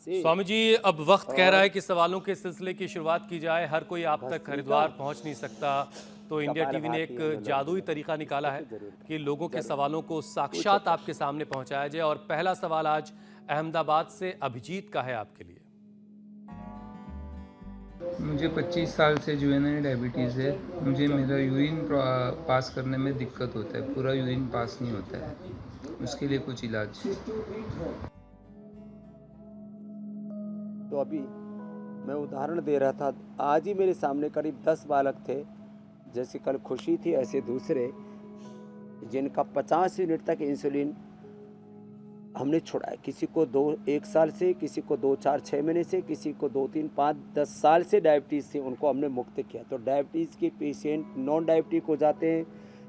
स्वामी जी, अब वक्त कह रहा है कि सवालों के सिलसिले की शुरुआत की जाए। हर कोई आप तक हरिद्वार पहुंच नहीं सकता, तो इंडिया टीवी ने एक जादुई तरीका निकाला है कि लोगों के सवालों को साक्षात आपके सामने पहुंचाया जाए। और पहला सवाल आज अहमदाबाद से अभिजीत का है आपके लिए। मुझे 25 साल से जुवेनाइल डायबिटीज़ है। मुझे मेरा यूरिन पास करने में दिक्कत होता है, पूरा यूरिन पास नहीं होता है। उसके लिए कुछ इलाज। तो अभी मैं उदाहरण दे रहा था, आज ही मेरे सामने करीब 10 बालक थे। जैसे कल खुशी थी, ऐसे दूसरे जिनका 50 यूनिट तक इंसुलिन हमने छुड़ाया। किसी को 1 साल से, किसी को 2, 4, 6 महीने से, किसी को 2, 3, 5, 10 साल से डायबिटीज़ से उनको हमने मुक्त किया। तो डायबिटीज़ के पेशेंट नॉन डायबिटिक हो जाते हैं,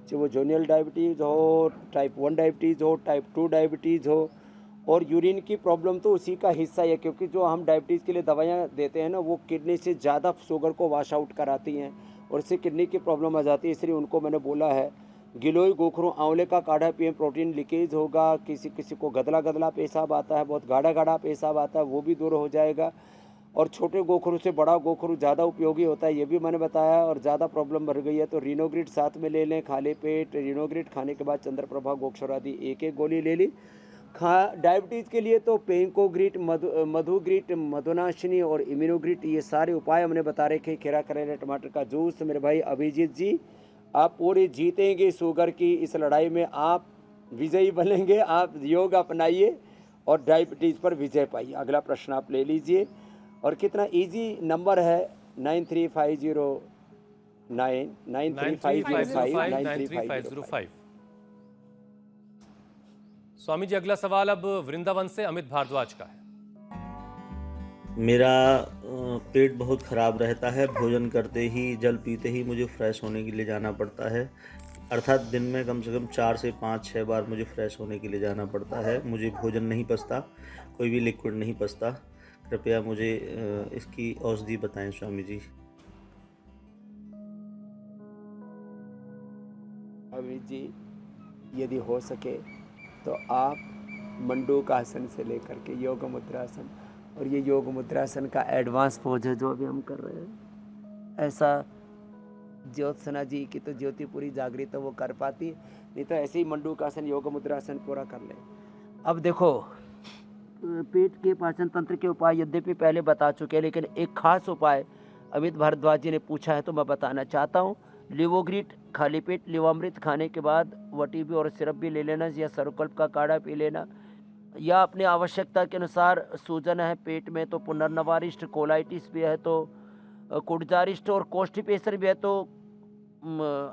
चाहे वो जोनियल डायबिटीज़ हो, टाइप 1 डायबिटीज़ हो, टाइप 2 डायबिटीज़ हो। और यूरिन की प्रॉब्लम तो उसी का हिस्सा है, क्योंकि जो हम डायबिटीज़ के लिए दवाइयाँ देते हैं ना, वो किडनी से ज़्यादा शुगर को वाश आउट कराती हैं और इससे किडनी की प्रॉब्लम आ जाती है। इसलिए उनको मैंने बोला है गिलोय, गोखरू, आंवले का काढ़ा पिए, प्रोटीन लीकेज होगा। किसी किसी को गदला गदला पेशाब आता है, बहुत गाढ़ा गाढ़ा पेशाब आता है, वो भी दूर हो जाएगा। और छोटे गोखरू से बड़ा गोखरू ज़्यादा उपयोगी होता है, ये भी मैंने बताया। और ज़्यादा प्रॉब्लम बढ़ गई है तो रिनोग्रिड साथ में ले लें, खाली पेट रिनोग्रिड खाने के बाद चंद्रप्रभा, गोक्षर आदि एक गोली ले ली। डायबिटीज़ के लिए तो पेंकोग्रिट, मधुग्रिट, मधुनाशिनी और इम्यूनोग्रिट, ये सारे उपाय हमने बता रखे। खीरा, करेला, टमाटर का जूस। मेरे भाई अभिजीत जी, आप पूरे जीतेंगे शुगर की इस लड़ाई में, आप विजयी बनेंगे। आप योग अपनाइए और डायबिटीज़ पर विजय पाइए। अगला प्रश्न आप ले लीजिए। और कितना इजी नंबर है, 9350993505। स्वामी जी, अगला सवाल अब वृंदावन से अमित भारद्वाज का है। मेरा पेट बहुत ख़राब रहता है। भोजन करते ही, जल पीते ही मुझे फ्रेश होने के लिए जाना पड़ता है। अर्थात दिन में कम से कम 4 से 5-6 बार मुझे फ्रेश होने के लिए जाना पड़ता है। मुझे भोजन नहीं पचता, कोई भी लिक्विड नहीं पचता। कृपया मुझे इसकी औषधि बताएं स्वामी जी। अमित जी, यदि हो सके तो आप मंडूकासन से लेकर के योग मुद्रासन, और ये योग मुद्रासन का एडवांस पोज है जो अभी हम कर रहे हैं। ऐसा ज्योत्सना जी की तो ज्योति पूरी जागृत है, वो कर पाती, नहीं तो ऐसे ही मंडूकासन, योग मुद्रासन पूरा कर ले। अब देखो, पेट के पाचन तंत्र के उपाय यद्यपि पहले बता चुके हैं, लेकिन एक खास उपाय अमित भारद्वाज जी ने पूछा है तो मैं बताना चाहता हूँ। लिवोग्रिट, खाली पेट लिवामृत खाने के बाद वटीबी और सिरप भी ले लेना, या सरुकल्प का काढ़ा पी लेना, या अपने आवश्यकता के अनुसार सूजन है पेट में तो पुनर्नवारिष्ट, कोलाइटिस भी है तो कुड़जारिष्ट, और कॉन्स्टिपेशन भी है तो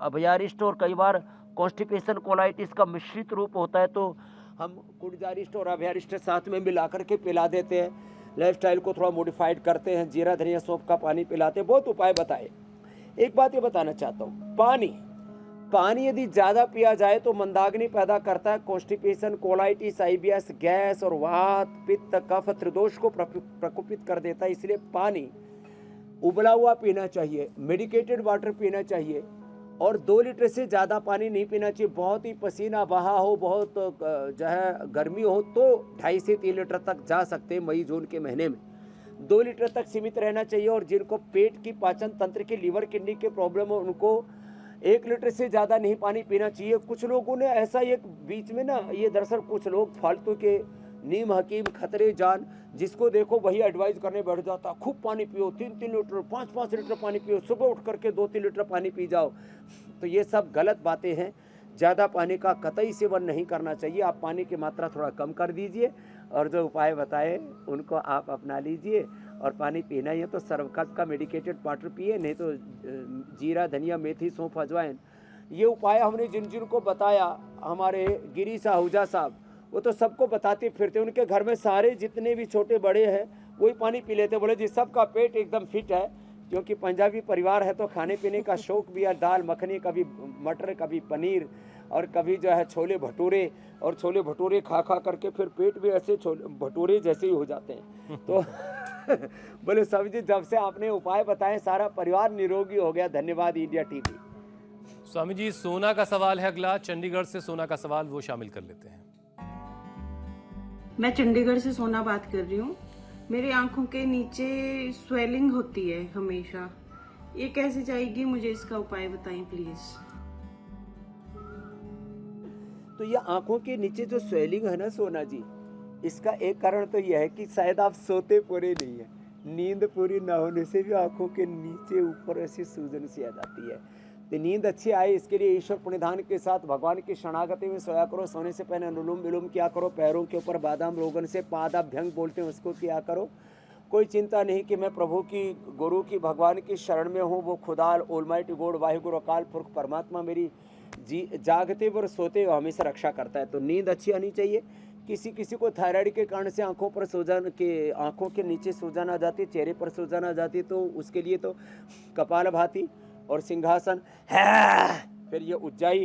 अभयारिष्ट, और कई बार कॉन्स्टिपेशन कोलाइटिस का मिश्रित रूप होता है तो हम कुड़जारिष्ट और अभयारिष्ट साथ में मिला करके पिला देते हैं। लाइफस्टाइल को थोड़ा मॉडिफाइड करते हैं, जीरा धनिया सौंफ का पानी पिलाते हैं। बहुत उपाय बताए। एक बात ये बताना चाहता हूँ, पानी यदि ज़्यादा पिया जाए तो मंदाग्नि पैदा करता है। कॉन्स्टिपेशन, कोलाइटिस, आईबीएस, गैस और वात, पित्त, कफ, त्रिदोष को प्रकोपित कर देता है। इसलिए पानी उबला हुआ पीना चाहिए, मेडिकेटेड वाटर पीना चाहिए, और 2 लीटर से ज़्यादा पानी नहीं पीना चाहिए। बहुत ही पसीना बहा हो, बहुत जो है गर्मी हो तो 2.5 से 3 लीटर तक जा सकते हैं मई जून के महीने में। 2 लीटर तक सीमित रहना चाहिए। और जिनको पेट की, पाचन तंत्र की, लीवर, किडनी के प्रॉब्लम हो, उनको 1 लीटर से ज़्यादा नहीं पानी पीना चाहिए। कुछ लोगों ने ऐसा एक बीच में ना, ये दरअसल कुछ लोग फालतू के नीम हकीम खतरे जान, जिसको देखो वही एडवाइस करने बैठ जाता, खूब पानी पियो, 3-3 लीटर 5-5 लीटर पानी पियो, सुबह उठ करके 2-3 लीटर पानी पी जाओ। तो ये सब गलत बातें हैं। ज़्यादा पानी का कतई सेवन नहीं करना चाहिए। आप पानी की मात्रा थोड़ा कम कर दीजिए और जो उपाय बताए उनको आप अपना लीजिए। और पानी पीना ही है तो सर्वकल्प का मेडिकेटेड वाटर पिए, नहीं तो जीरा, धनिया, मेथी, सौंफ, अजवाइन, ये उपाय हमने जिन जिन को बताया, हमारे गिरीश आहूजा साहब, वो तो सबको बताते फिरते। उनके घर में सारे जितने भी छोटे बड़े हैं वही पानी पी लेते। बोले जी सबका पेट एकदम फिट है, क्योंकि पंजाबी परिवार है तो खाने पीने का शौक भी है। दाल मखनी, कभी मटर, कभी पनीर, और कभी जो है छोले भटूरे, और छोले भटूरे खा खा करके फिर पेट भी ऐसे छोले भटूरे जैसे ही हो जाते हैं। तो बोले सब जी, जब से आपने उपाय बताए सारा परिवार निरोगी हो गया। धन्यवाद इंडिया टीवी। स्वामी जी, सोना का सवाल है अगला। चंडीगढ़ से सोना का सवाल वो शामिल कर लेते हैं। मैं चंडीगढ़ से सोना बात कर रही हूँ। मेरे आंखों के नीचे स्वेलिंग होती है हमेशा, ये कैसे जाएगी? मुझे इसका उपाय बताएं प्लीज। तो ये आंखों के नीचे जो स्वेलिंग है ना सोना जी, इसका एक कारण तो यह है कि शायद आप सोते पूरे नहीं है। नींद पूरी ना होने से भी आंखों के नीचे ऊपर ऐसी सूजन सी आ जाती है। तो नींद अच्छी आए इसके लिए ईश्वर प्रणिधान के साथ भगवान की शरणागति में सोया करो। सोने से पहले अनुलोम विलोम किया करो। पैरों के ऊपर बादाम रोगन से पादाभ्यंग बोलते हैं उसको किया करो। कोई चिंता नहीं कि मैं प्रभु की, गुरु की, भगवान की शरण में हूँ। वो खुदाल ऑलमाइटी गॉड वाहिगुरु अकाल पुरख परमात्मा मेरी जागते और सोते हुए हमेशा रक्षा करता है। तो नींद अच्छी आनी चाहिए। किसी किसी को थायराइड के कारण से आंखों पर सूजन के, आंखों के नीचे सूजन आ जाती, चेहरे पर सूजन आ जाती, तो उसके लिए तो कपालभाति और सिंहासन है, फिर ये उज्जाई,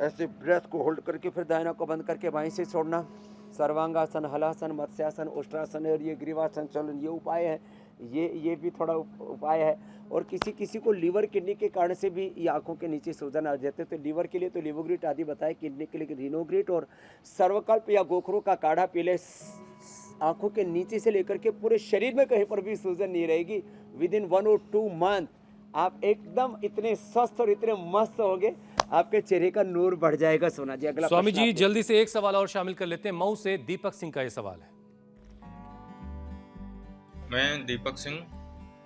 ऐसे ब्रेथ को होल्ड करके फिर दाहिना को बंद करके बाएं से छोड़ना। सर्वांगासन, हलासन, मत्स्यासन, उष्ट्रासन और ये ग्रीवासन चलन, ये उपाय है। ये भी थोड़ा उपाय है। और किसी किसी को लीवर किडनी के कारण से भी ये आंखों के नीचे सूजन आ जाते हैं, तो लीवर के लिए तो लिवोग्रिट आदि बताए, किडनी के लिए रिनोग्रिट और सर्वकल्प या गोखरों का काढ़ा पी ले। आंखों के नीचे से लेकर के पूरे शरीर में कहीं पर भी सूजन नहीं रहेगी। विद इन 1 और 2 मंथ आप एकदम इतने स्वस्थ और इतने मस्त होंगे, आपके चेहरे का नूर बढ़ जाएगा। सोना जी, अगला स्वामी प्रश्न जी आपके। जल्दी से एक सवाल और शामिल कर लेते हैं। मऊ से दीपक सिंह का ये सवाल है। मैं दीपक सिंह,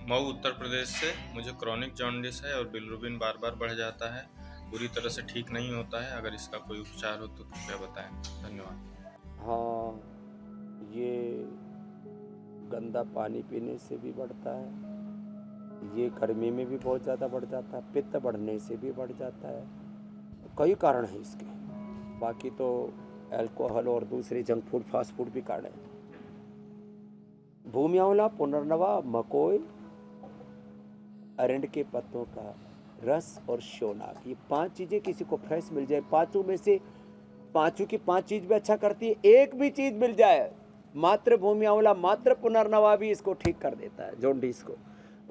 मऊ उत्तर प्रदेश से। मुझे क्रॉनिक जॉन्डिस है और बिलिरुबिन बार बार बढ़ जाता है, पूरी तरह से ठीक नहीं होता है। अगर इसका कोई उपचार हो तो कृपया बताएं। धन्यवाद। हाँ, ये गंदा पानी पीने से भी बढ़ता है, ये गर्मी में भी बहुत ज़्यादा बढ़ जाता है, पित्त बढ़ने से भी बढ़ जाता है। कई कारण हैं इसके, बाकी तो अल्कोहल और दूसरे जंक फूड, फास्ट फूड भी कारण है। भूमि आंवला, पुनर्नवा, मकोई, अरंड के पत्तों का रस और शोनाक, ये 5 चीज़ें किसी को फ्रेश मिल जाए, पाँचों में से पाँचों की 5 चीज़ भी अच्छा करती है, एक भी चीज़ मिल जाए, मात्र भूमि आंवला, मात्र पुनर्नवा भी इसको ठीक कर देता है जॉन्डिस को।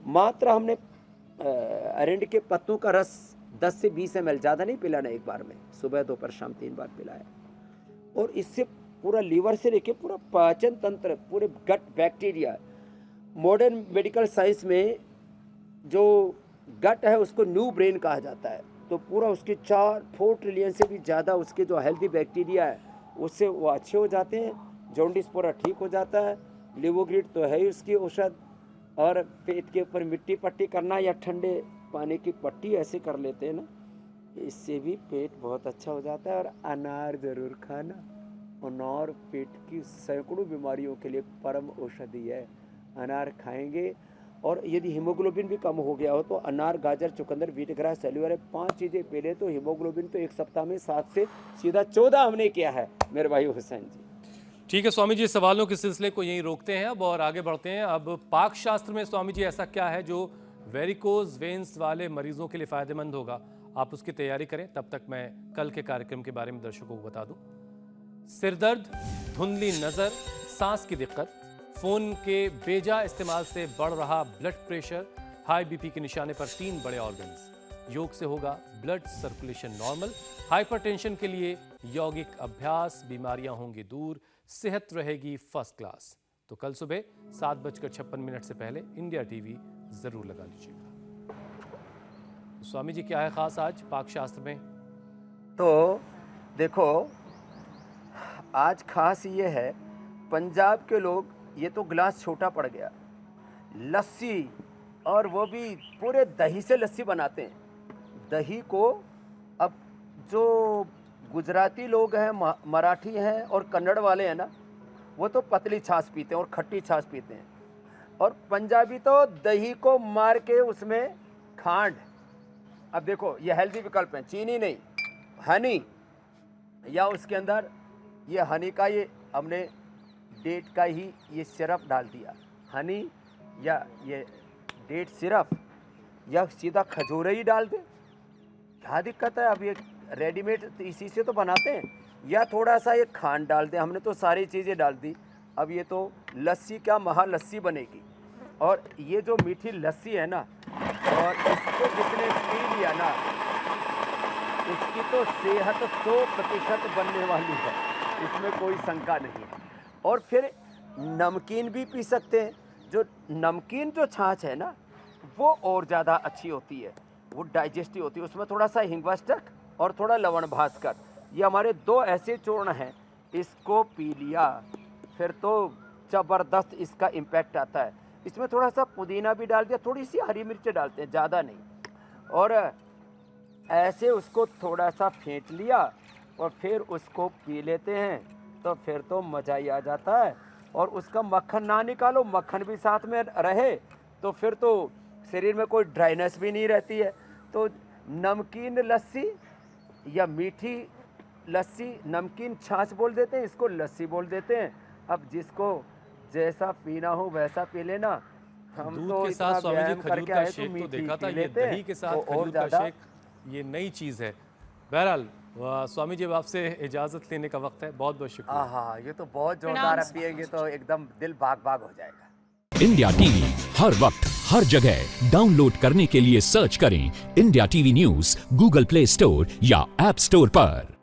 मात्र हमने अरंड के पत्तों का रस 10 से 20 ml, ज़्यादा नहीं पिलाना, एक बार में सुबह दोपहर शाम 3 बार पिलाया। और इससे पूरा लीवर से लेके पूरा पाचन तंत्र, पूरे gut bacteria, modern medical science में जो गट है उसको न्यू ब्रेन कहा जाता है। तो पूरा उसके 4 ट्रिलियन से भी ज़्यादा उसके जो हेल्दी बैक्टीरिया है उससे वो अच्छे हो जाते हैं, जॉन्डिस पूरा ठीक हो जाता है। लिवोग्रिड तो है ही उसकी औषध। और पेट के ऊपर मिट्टी पट्टी करना या ठंडे पानी की पट्टी ऐसे कर लेते हैं ना, इससे भी पेट बहुत अच्छा हो जाता है। और अनार ज़रूर खाना, अनार पेट की सैकड़ों बीमारियों के लिए परम औषधि है। अनार खाएंगे। और यदि हीमोग्लोबिन भी कम हो गया हो तो अनार, गाजर, चुकंदर, व्हीट ग्रास, सेल्यूर, 5 चीज़ें पहले तो हीमोग्लोबिन तो एक सप्ताह में 7 से सीधा 14 हमने किया है मेरे भाई हुसैन जी। ठीक है स्वामी जी, सवालों के सिलसिले को यहीं रोकते हैं अब और आगे बढ़ते हैं। अब पाक शास्त्र में स्वामी जी ऐसा क्या है जो वेरिकोज वेन्स वाले मरीजों के लिए फायदेमंद होगा? आप उसकी तैयारी करें, तब तक मैं कल के कार्यक्रम के बारे में दर्शकों को बता दूं। सिरदर्द, धुंधली नजर, सांस की दिक्कत, फोन के बेजा इस्तेमाल से बढ़ रहा ब्लड प्रेशर, हाई बीपी के निशाने पर 3 बड़े ऑर्गन्स। योग से होगा ब्लड सर्कुलेशन नॉर्मल। हाइपरटेंशन के लिए यौगिक अभ्यास, बीमारियां होंगी दूर, सेहत रहेगी फर्स्ट क्लास। तो कल सुबह 7:56 से पहले इंडिया टीवी जरूर लगा लीजिएगा। स्वामी जी क्या है खास आज पाक शास्त्र में? तो देखो, आज खास ये है, पंजाब के लोग, ये तो गिलास छोटा पड़ गया, लस्सी, और वो भी पूरे दही से लस्सी बनाते हैं। दही को अब जो गुजराती लोग हैं, मराठी हैं और कन्नड़ वाले हैं ना, वो तो पतली छाछ पीते हैं और खट्टी छाछ पीते हैं। और पंजाबी तो दही को मार के उसमें खांड, अब देखो ये हेल्दी विकल्प है, चीनी नहीं, हनी, या उसके अंदर ये हनी का, ये हमने डेट का ही ये सिरप डाल दिया, हनी या ये डेट सिरप, या सीधा खजूर ही डाल दे, क्या दिक्कत है? अब ये रेडीमेड इसी से तो बनाते हैं, या थोड़ा सा ये खांड डाल दे, हमने तो सारी चीज़ें डाल दी। अब ये तो लस्सी, क्या महालस्सी बनेगी। और ये जो मीठी लस्सी है ना, और इसको जिसने पी लिया ना, उसकी तो सेहत 100% बनने वाली है। इसमें कोई शंका नहीं है। और फिर नमकीन भी पी सकते हैं। जो नमकीन जो छाछ है ना, वो और ज़्यादा अच्छी होती है, वो डाइजेस्टिव होती है। उसमें थोड़ा सा हिंगवाष्टक और थोड़ा लवण भास्कर, ये हमारे 2 ऐसे चूर्ण हैं, इसको पी लिया फिर तो ज़बरदस्त इसका इम्पैक्ट आता है। इसमें थोड़ा सा पुदीना भी डाल दिया, थोड़ी सी हरी मिर्च डालते हैं, ज़्यादा नहीं, और ऐसे उसको थोड़ा सा फेंट लिया और फिर उसको पी लेते हैं, तो फिर तो मज़ा ही आ जाता है। और उसका मक्खन ना निकालो, मक्खन भी साथ में रहे, तो फिर तो शरीर में कोई ड्राइनेस भी नहीं रहती है। तो नमकीन लस्सी या मीठी लस्सी, नमकीन छाछ बोल देते हैं, इसको लस्सी बोल देते हैं। अब जिसको जैसा पीना हो वैसा पी लेना। हम दूध तो के इतना साथ स्वामी जी व्यायाम खजूर करके का आए तो शेक तो मीठी देखा था, पी ये लेते हैं, दही के साथ तो और खजूर का ज़्यादा शेक ये नई चीज़ है। बहरहाल स्वामी जी, अब आपसे इजाज़त लेने का वक्त है। बहुत बहुत शुक्रिया। हाँ, ये तो बहुत जोरदार है, पिएंगे तो एकदम दिल बाग बाग हो जाएगा। इंडिया टीवी हर वक्त हर जगह डाउनलोड करने के लिए सर्च करें India TV news Google play store या ऐप स्टोर पर।